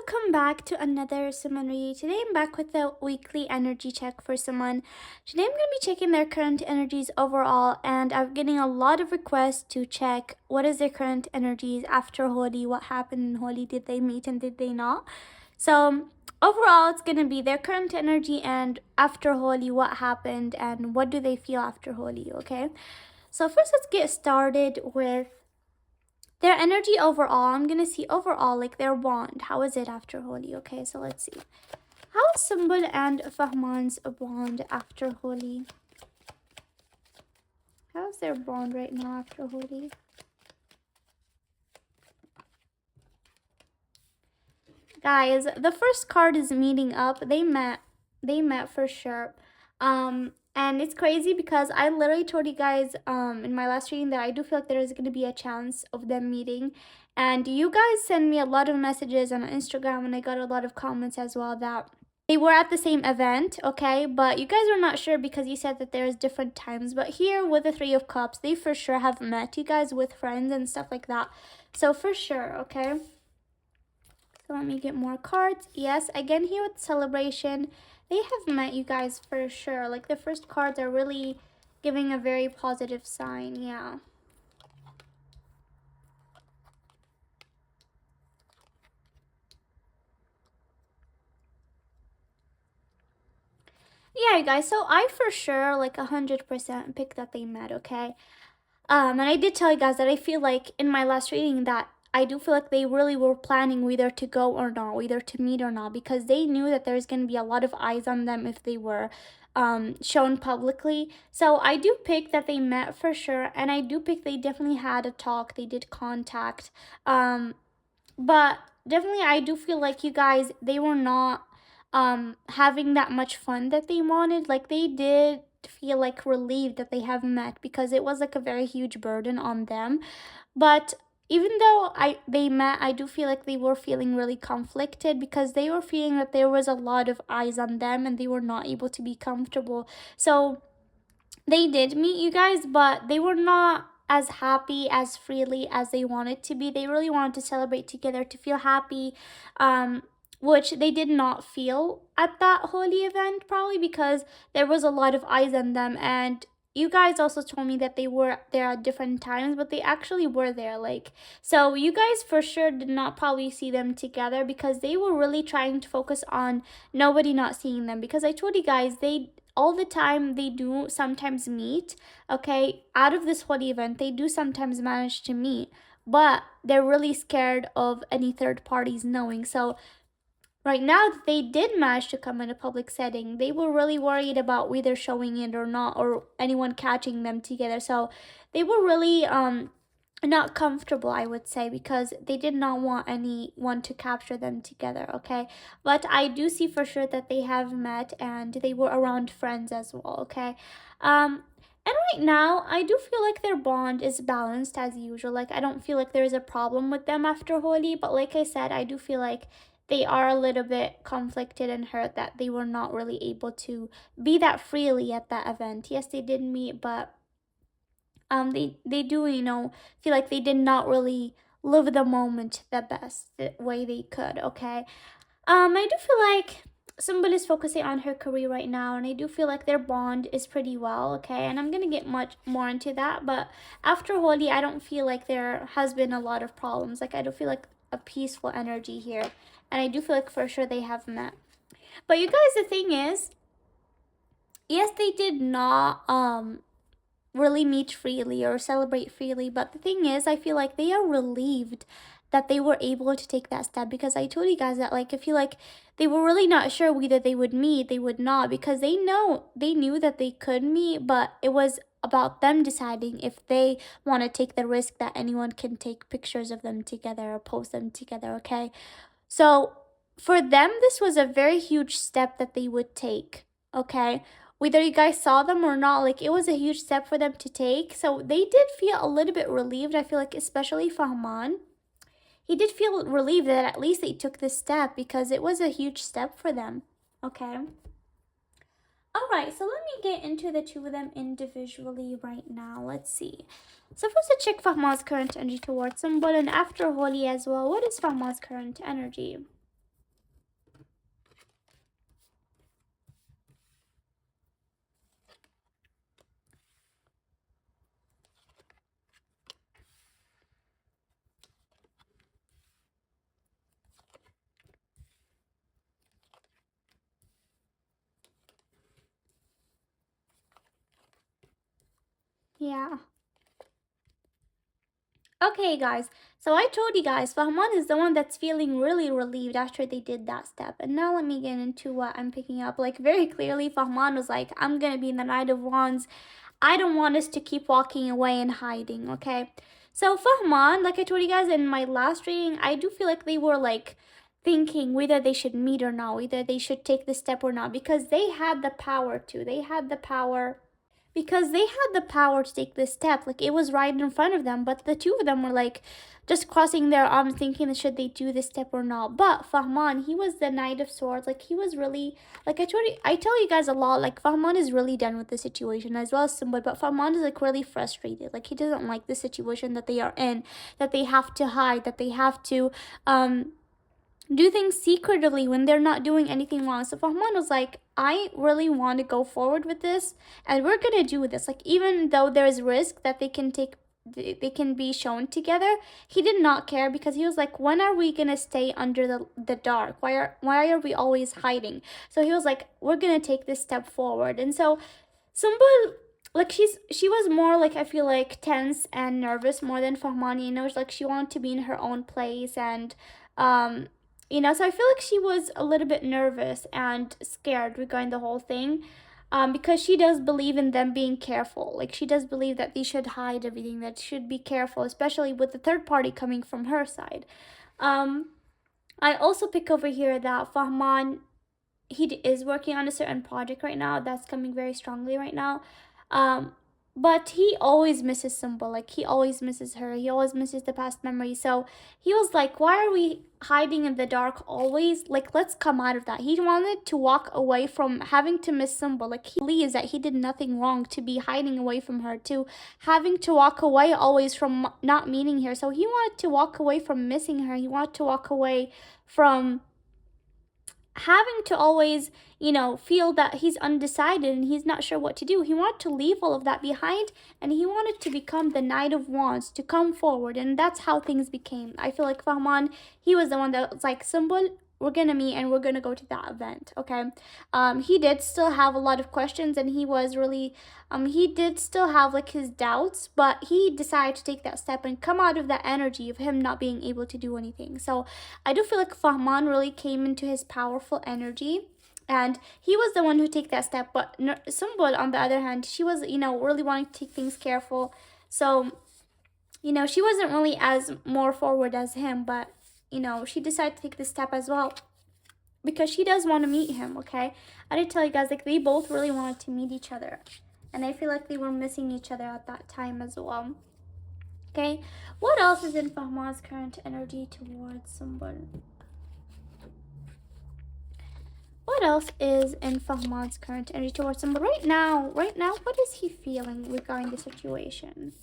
welcome back to another SuMaan reading. Today I'm back with the weekly energy check for SuMaan. Today I'm going to be checking their current energies overall, and I'm getting a lot of requests to check what is their current energies after Holi, what happened in Holi, did they meet and did they not. So overall it's going to be their current energy and after Holi, what happened and what do they feel after Holi, okay? So first let's get started with their energy overall. I'm gonna see overall, like their bond. How is it after Holi? Okay, so let's see. How is SuMaan and Fahman's bond after Holi? How's their bond right now after Holi? Guys, the first card is meeting up. They met for sure. And it's crazy because I literally told you guys in my last reading that I do feel like there is going to be a chance of them meeting, and you guys send me a lot of messages on Instagram, and I got a lot of comments as well that they were at the same event, okay, but you guys are not sure because you said that there's different times. But here with the Three of Cups, they for sure have met, you guys, with friends and stuff like that. So for sure, okay. So let me get more cards. Yes, again here with celebration, they have met, you guys, for sure. Like the first cards are really giving a very positive sign. Yeah. Yeah, you guys, so I for sure like 100% picked that they met, okay? And I did tell you guys that I feel like in my last reading that I do feel like they really were planning whether to go or not, whether to meet or not, because they knew that there's going to be a lot of eyes on them if they were shown publicly. So I do pick that they met for sure, and I do pick they definitely had a talk, they did contact. But definitely I do feel like you guys, they were not having that much fun that they wanted. Like they did feel like relieved that they have met because it was like a very huge burden on them. But even though they met, I do feel like they were feeling really conflicted because they were feeling that there was a lot of eyes on them and they were not able to be comfortable. So they did meet, you guys, but they were not as happy as freely as they wanted to be. They really wanted to celebrate together, to feel happy, which they did not feel at that Holi event, probably because there was a lot of eyes on them. And you guys also told me that they were there at different times, but they actually were there. Like, so you guys for sure did not probably see them together because they were really trying to focus on nobody not seeing them. Because I told you guys, they all the time, they do sometimes meet, okay? Out of this Holi event, they do sometimes manage to meet, but they're really scared of any third parties knowing. So right now that they did manage to come in a public setting, they were really worried about whether showing it or not, or anyone catching them together. So they were really not comfortable, I would say, because they did not want anyone to capture them together, okay? But I do see for sure that they have met and they were around friends as well, okay? And right now, I do feel like their bond is balanced as usual. Like, I don't feel like there's a problem with them after Holi, but like I said, I do feel like they are a little bit conflicted and hurt that they were not really able to be that freely at that event. Yes, they did meet, but they do, you know, feel like they did not really live the moment the best way they could, okay? I do feel like somebody is focusing on her career right now, and I do feel like their bond is pretty well, okay? And I'm gonna get much more into that, but after Holi, I don't feel like there has been a lot of problems. Like, I do feel like a peaceful energy here, and I do feel like for sure they have met. But you guys, the thing is, yes, they did not really meet freely or celebrate freely, but the thing is, I feel like they are relieved that they were able to take that step, because I told you guys that, like, I feel like they were really not sure whether they would meet, they would not, because they knew that they could meet, but it was about them deciding if they want to take the risk that anyone can take pictures of them together or post them together, okay? So for them, this was a very huge step that they would take, okay? Whether you guys saw them or not, like, it was a huge step for them to take. So they did feel a little bit relieved, I feel like, especially Fahman. He did feel relieved that at least they took this step, because it was a huge step for them, okay? Alright, so let me get into the two of them individually right now. Let's see. So first, to check Fahman's current energy towards someone, and after Holi as well, what is Fahman's current energy? Yeah. Okay, guys. So I told you guys, Fahman is the one that's feeling really relieved after they did that step. And now let me get into what I'm picking up. Like, very clearly, Fahman was like, I'm gonna be the Knight of Wands. I don't want us to keep walking away and hiding, okay? So Fahman, like I told you guys in my last reading, I do feel like they were like thinking whether they should meet or not, whether they should take the step or not, because they had the power to. They had the power because they had the power to take this step. Like, it was right in front of them, but the two of them were like just crossing their arms thinking that should they do this step or not. But Fahman, he was the Knight of Swords. Like, he was really, like I tell you guys a lot, like Fahman is really done with the situation as well as Simba, but Fahman is like really frustrated. Like, he doesn't like the situation that they are in, that they have to hide, that they have to do things secretively when they're not doing anything wrong. So Fahman was like, I really want to go forward with this, and we're gonna do this. Like, even though there's risk that they can take, they can be shown together, he did not care, because he was like, when are we gonna stay under the dark? Why are we always hiding? So he was like, we're gonna take this step forward. And so Sumba, like, she was more like, I feel like, tense and nervous more than Fahman. You know, like, she wanted to be in her own place, and um so I feel like she was a little bit nervous and scared regarding the whole thing, because she does believe in them being careful. Like, she does believe that they should hide everything, that should be careful, especially with the third party coming from her side. Um, I also pick over here that Fahman, he is working on a certain project right now that's coming very strongly right now. Um, but he always misses Simba. Like, he always misses her. He always misses the past memories. So he was like, why are we hiding in the dark always? Like, let's come out of that. He wanted to walk away from having to miss Simba. Like, he believes that he did nothing wrong to be hiding away from her, to having to walk away always from not meeting her. So he wanted to walk away from missing her. He wanted to walk away from having to always, feel that he's undecided and he's not sure what to do. He wanted to leave all of that behind, and he wanted to become the Knight of Wands, to come forward, and that's how things became. I feel like Fahman, he was the one that was like, Symbol, we're gonna meet and we're gonna go to that event, okay? He did still have a lot of questions, and he was really, he did still have like his doubts, but he decided to take that step and come out of that energy of him not being able to do anything. So I do feel like Fahman really came into his powerful energy, and he was the one who take that step. But Sumbul, on the other hand, she was, really wanting to take things careful. So, she wasn't really as more forward as him, but, she decided to take this step as well, because she does want to meet him, okay? I did tell you guys, like, they both really wanted to meet each other, and I feel like they were missing each other at that time as well. Okay, what else is in Fahman's current energy towards someone? What else is in Fahman's current energy towards someone right now? Right now, what is he feeling regarding the situation?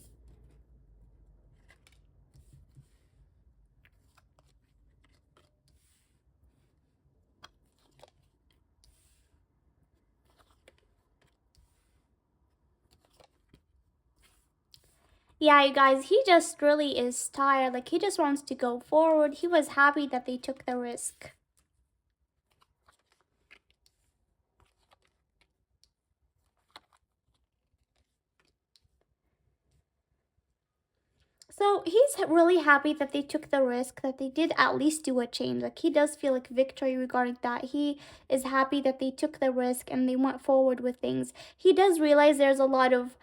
Yeah, you guys, he just really is tired. Like, he just wants to go forward. He was happy that they took the risk. So he's really happy that they took the risk, that they did at least do a change. Like, he does feel like victory regarding that. He is happy that they took the risk and they went forward with things. He does realize there's a lot of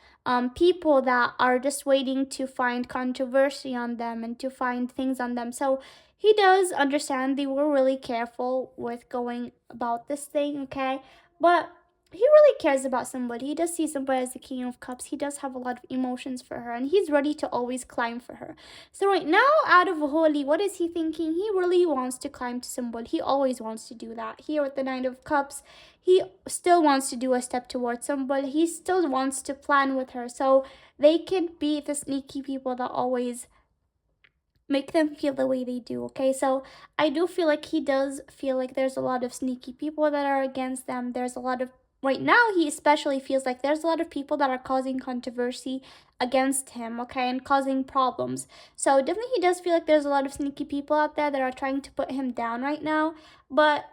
people that are just waiting to find controversy on them and to find things on them. So he does understand they were really careful with going about this thing, okay? But he really cares about somebody. He does see somebody as the King of Cups. He does have a lot of emotions for her, and he's ready to always climb for her. So right now, out of Holi, what is he thinking? He really wants to climb to Symbol. He always wants to do that. Here with the Knight of Cups, he still wants to do a step towards Symbol. He still wants to plan with her, so they can be the sneaky people that always make them feel the way they do, okay? So I do feel like he does feel like there's a lot of sneaky people that are against them. There's a lot of, right now, he especially feels like there's a lot of people that are causing controversy against him, okay, and causing problems. So definitely he does feel like there's a lot of sneaky people out there that are trying to put him down right now, but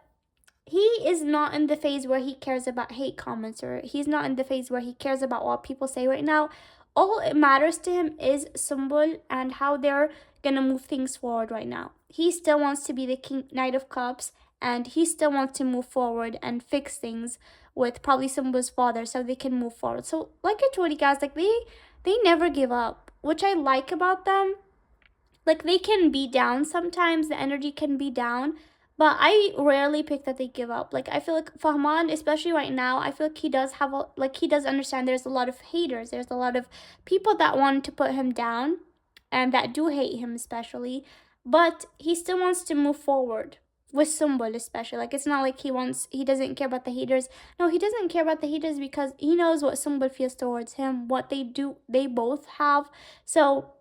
he is not in the phase where he cares about hate comments, or he's not in the phase where he cares about what people say right now. all it matters to him is Symbol and how they're gonna move things forward right now. He still wants to be the Knight of Cups, and he still wants to move forward and fix things with probably Symbol's father so they can move forward. So like I told you guys, like they never give up, which I like about them. Like they can be down sometimes, the energy can be down, but I rarely pick that they give up. Like I feel like Fahman, especially right now, I feel like he does have he does understand there's a lot of haters, there's a lot of people that want to put him down and that do hate him especially, but he still wants to move forward with Sumbul especially. Like it's not like he doesn't care about the haters. No, he doesn't care about the haters because he knows what Sumbul feels towards him, what they both have. So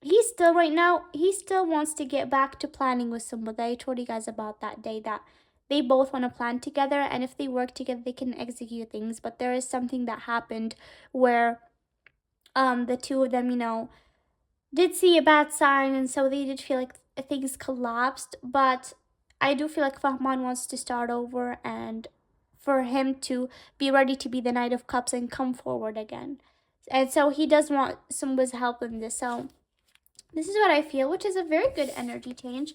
he still right now, he still wants to get back to planning with somebody. I told you guys about that day that they both want to plan together, and if they work together they can execute things. But there is something that happened where the two of them, did see a bad sign, and so they did feel like things collapsed. But I do feel like Fahman wants to start over and for him to be ready to be the Knight of Cups and come forward again. And so he does want Sumba's help in this. So this is what I feel, which is a very good energy change.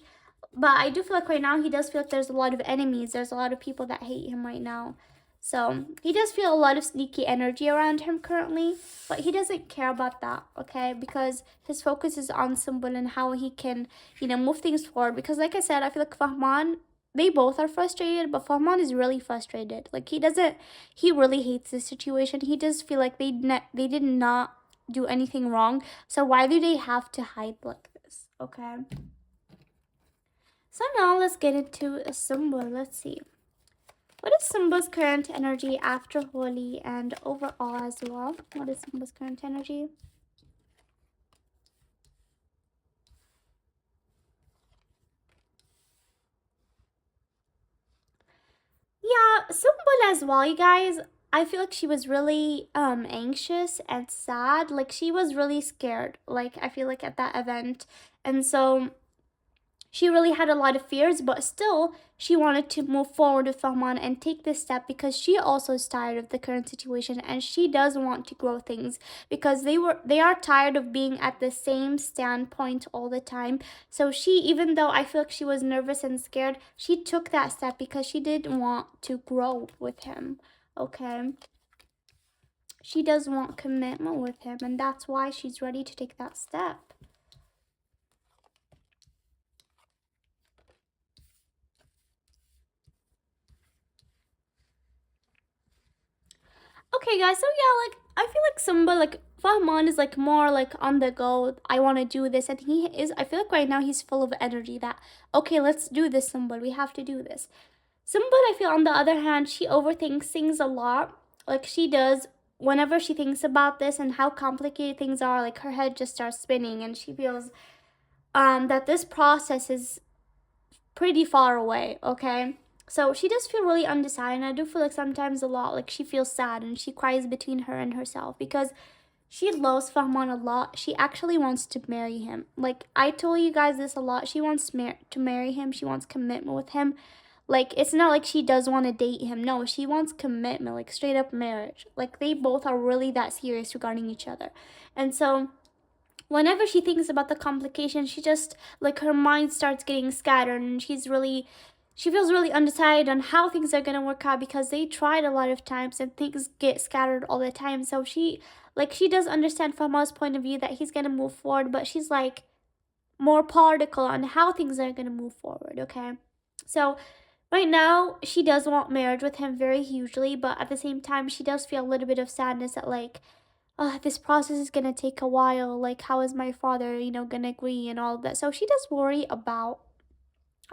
But I do feel like right now he does feel like there's a lot of enemies. There's a lot of people that hate him right now. So he does feel a lot of sneaky energy around him currently. But he doesn't care about that, okay? Because his focus is on Symbol and how he can, move things forward. Because like I said, I feel like Fahman, they both are frustrated. But Fahman is really frustrated. Like he really hates this situation. He does feel like they did not do anything wrong, so why do they have to hide like this? Okay, so now let's get into a Symbol. Let's see, what is Symbol's current energy after Holi and overall as well? What is Symbol's current energy? Yeah, Symbol as well, you guys. I feel like she was really anxious and sad. Like she was really scared. Like I feel like at that event, and so she really had a lot of fears, but still she wanted to move forward with Fahman and take this step because she also is tired of the current situation and she does want to grow things because they are tired of being at the same standpoint all the time. So she, even though I feel like she was nervous and scared, she took that step because she did want to grow with him. Okay, she does want commitment with him, and that's why she's ready to take that step. Okay, guys, so yeah, like I feel like Simba, like Fahman is like more like on the go. I want to do this, and he is. I feel like right now he's full of energy. That okay, let's do this, Simba. We have to do this. Simba, I feel on the other hand, she overthinks things a lot. Like she does whenever she thinks about this and how complicated things are. Like her head just starts spinning, and she feels that this process is pretty far away. Okay, so she does feel really undecided, and I do feel like sometimes a lot like she feels sad and she cries between her and herself because she loves Fahman a lot. She actually wants to marry him. Like I told you guys this a lot. She wants to marry him. She wants commitment with him. Like it's not like she does want to date him. No, she wants commitment, like straight up marriage. Like they both are really that serious regarding each other. And so whenever she thinks about the complications, she just like her mind starts getting scattered, and she feels really undecided on how things are gonna work out because they tried a lot of times and things get scattered all the time. So she does understand Fama's point of view that he's gonna move forward, but she's like more particle on how things are gonna move forward. Okay, so right now she does want marriage with him very hugely, but at the same time she does feel a little bit of sadness at like this process is gonna take a while. Like, how is my father, gonna agree and all of that? So she does worry about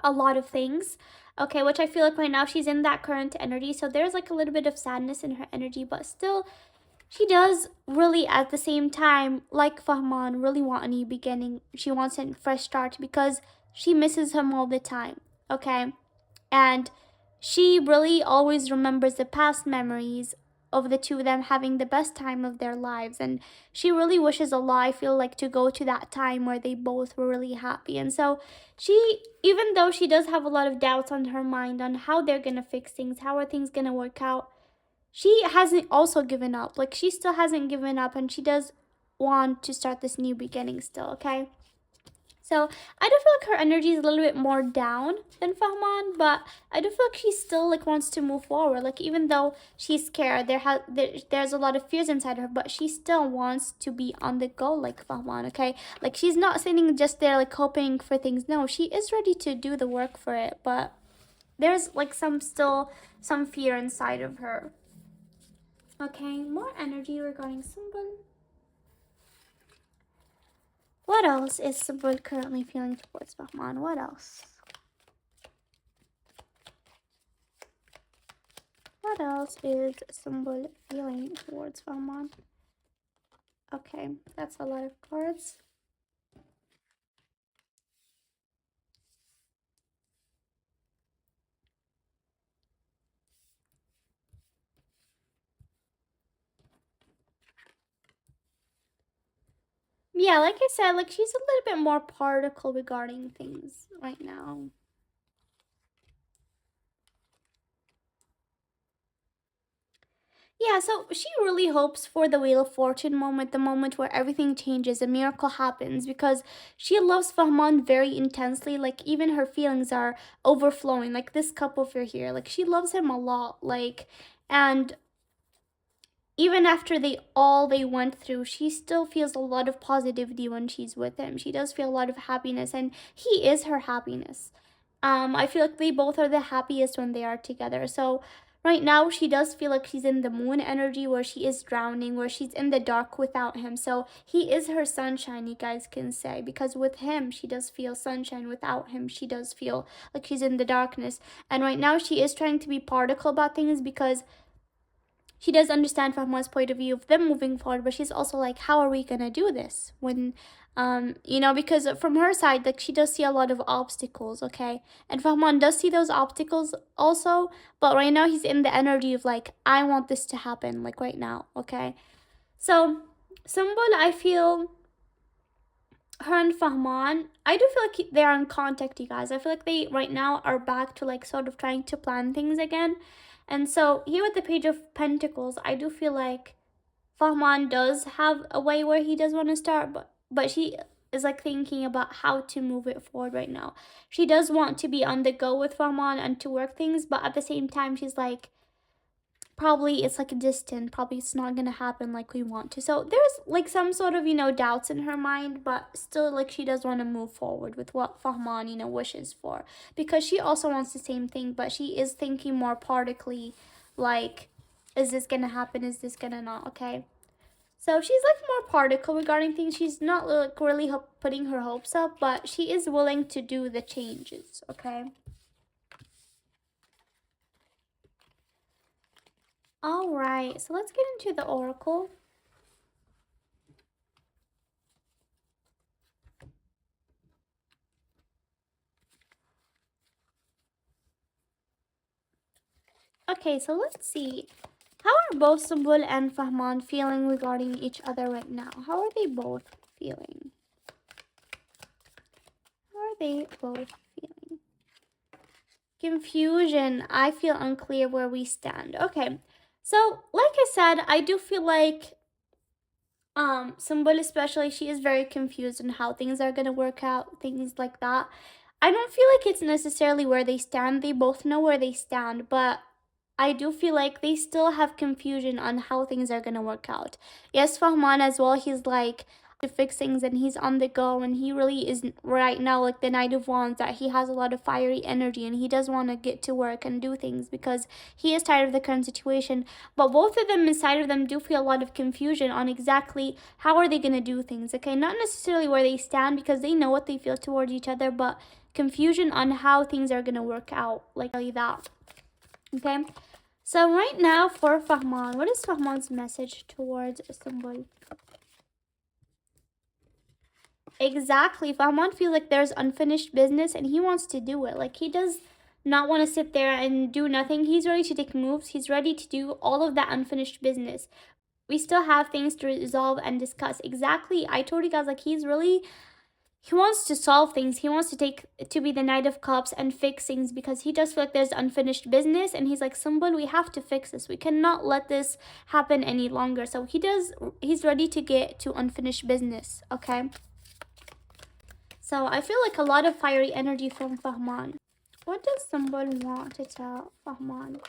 a lot of things. Okay, which I feel like right now she's in that current energy. So there's like a little bit of sadness in her energy, but still, she does really at the same time, like Fahman, really want a new beginning. She wants a fresh start because she misses him all the time. Okay, and she really always remembers the past memories of the two of them having the best time of their lives, and she really wishes a lot, I feel like, to go to that time where they both were really happy. And so she, even though she does have a lot of doubts on her mind on how they're gonna fix things, how are things gonna work out, she hasn't also given up. Like she still hasn't given up, and she does want to start this new beginning still, okay? So I do feel like her energy is a little bit more down than Fahman, but I do feel like she still like wants to move forward. Like even though she's scared, there's a lot of fears inside her, but she still wants to be on the go like Fahman. Okay, like she's not sitting just there like hoping for things. No, she is ready to do the work for it, but there's like some fear inside of her. Okay, more energy regarding Sumbul. What else is Sumbul currently feeling towards Bahman? What else? What else is Sumbul feeling towards Bahman? Okay, that's a lot of cards. Yeah, like I said, like she's a little bit more particle regarding things right now. Yeah, so she really hopes for the Wheel of Fortune moment, the moment where everything changes, a miracle happens, because she loves Fahman very intensely. Like, even her feelings are overflowing. Like, this cup over here. Like, she loves him a lot. Like, and even after they went through, she still feels a lot of positivity when she's with him. She does feel a lot of happiness, and he is her happiness. I feel like they both are the happiest when they are together. So right now she does feel like she's in the moon energy where she is drowning, where she's in the dark without him. So he is her sunshine, you guys can say, because with him she does feel sunshine, without him she does feel like she's in the darkness. And right now she is trying to be particle about things because she does understand Fahma's point of view of them moving forward, but she's also like, how are we gonna do this when because from her side, like she does see a lot of obstacles, okay? And Fahman does see those obstacles also, but right now he's in the energy of like, I want this to happen, like right now, okay? So Sumbul, I feel her and Fahman, I do feel like they are in contact, you guys. I feel like they right now are back to like sort of trying to plan things again. And so here with the Page of Pentacles, I do feel like Fahman does have a way where he does want to start, but she is like thinking about how to move it forward right now. She does want to be on the go with Fahman and to work things, but at the same time she's like, probably it's like distant, probably it's not gonna happen like we want to. So there's like some sort of doubts in her mind, but still like she does want to move forward with what Fahman wishes for, because she also wants the same thing, but she is thinking more partically, like, is this gonna happen, is this gonna not, okay? So she's like more particle regarding things. She's not like really putting her hopes up, but she is willing to do the changes, okay? All right, so let's get into the oracle. Okay, so let's see. How are both Sumbul and Fahman feeling regarding each other right now? How are they both feeling? How are they both feeling? Confusion. I feel unclear where we stand. Okay, so like I said, I do feel like Sumbul especially, she is very confused on how things are gonna work out, things like that. I don't feel like it's necessarily where they stand. They both know where they stand, but I do feel like they still have confusion on how things are gonna work out. Yes, Fahman as well, he's like to fix things and he's on the go, and he really is right now like the Knight of Wands, that he has a lot of fiery energy and he does want to get to work and do things because he is tired of the current situation. But both of them inside of them do feel a lot of confusion on exactly how are they gonna do things, okay? Not necessarily where they stand because they know what they feel towards each other, but confusion on how things are gonna work out, like really that. Okay, so right now for Fahman, what is Fahman's message towards Sumbul? Exactly, Fahman feels like there's unfinished business and he wants to do it. Like he does not want to sit there and do nothing. He's ready to take moves. He's ready to do all of that unfinished business. We still have things to resolve and discuss. Exactly, I told you guys, like he wants to solve things. He wants to be the Knight of Cups and fix things, because he does feel like there's unfinished business, and he's like, Symbol, we have to fix this. We cannot let this happen any longer. So he's ready to get to unfinished business, okay? So I feel like a lot of fiery energy from Fahman. What does Symbol want to tell Fahman?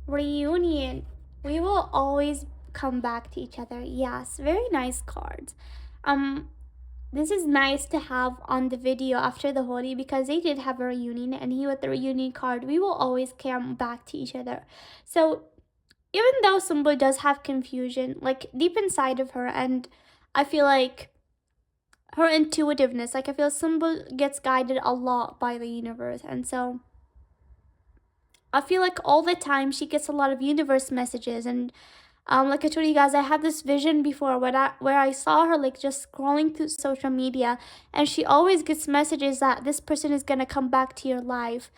Reunion. We will always come back to each other. Yes, very nice cards. This is nice to have on the video after the Holi, because they did have a reunion, and he with the reunion card, we will always come back to each other. So even though Symbol does have confusion, like deep inside of her, and I feel like her intuitiveness, like I feel Symbol gets guided a lot by the universe, and so I feel like all the time she gets a lot of universe messages. And like I told you guys, I had this vision before where I saw her like just scrolling through social media, and she always gets messages that this person is gonna come back to your life.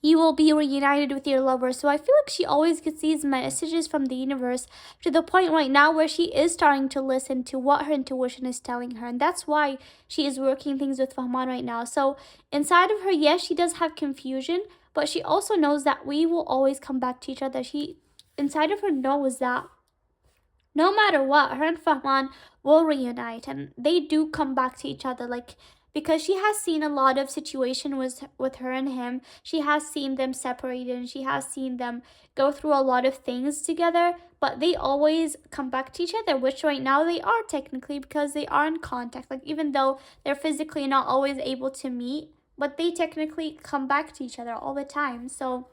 You will be reunited with your lover. So I feel like she always gets these messages from the universe, to the point right now where she is starting to listen to what her intuition is telling her. And that's why she is working things with Fahman right now. So inside of her, yes, she does have confusion, but she also knows that we will always come back to each other. She, inside of her, knows that no matter what, her and Fahman will reunite, and they do come back to each other, like, because she has seen a lot of situation with her and him. She has seen them separated, and she has seen them go through a lot of things together, but they always come back to each other, which right now they are technically, because they are in contact. Like, even though they're physically not always able to meet, but they technically come back to each other all the time. So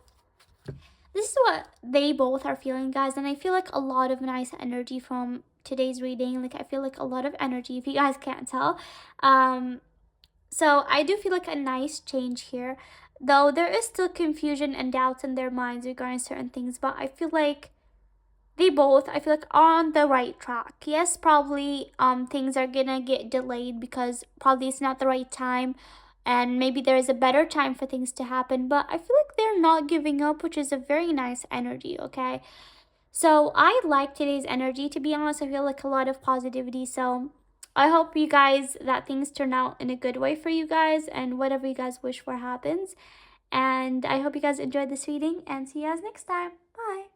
this is what they both are feeling, guys, and I feel like a lot of nice energy from today's reading. Like, I feel like a lot of energy, if you guys can't tell. So I do feel like a nice change here, though there is still confusion and doubts in their minds regarding certain things, but I feel like they both, I feel like, are on the right track. Yes, probably things are gonna get delayed because probably it's not the right time, and maybe there is a better time for things to happen, but I feel like they're not giving up, which is a very nice energy, okay? So I like today's energy. To be honest, I feel like a lot of positivity. So I hope you guys, that things turn out in a good way for you guys, and whatever you guys wish for happens. And I hope you guys enjoyed this reading, and see you guys next time. Bye.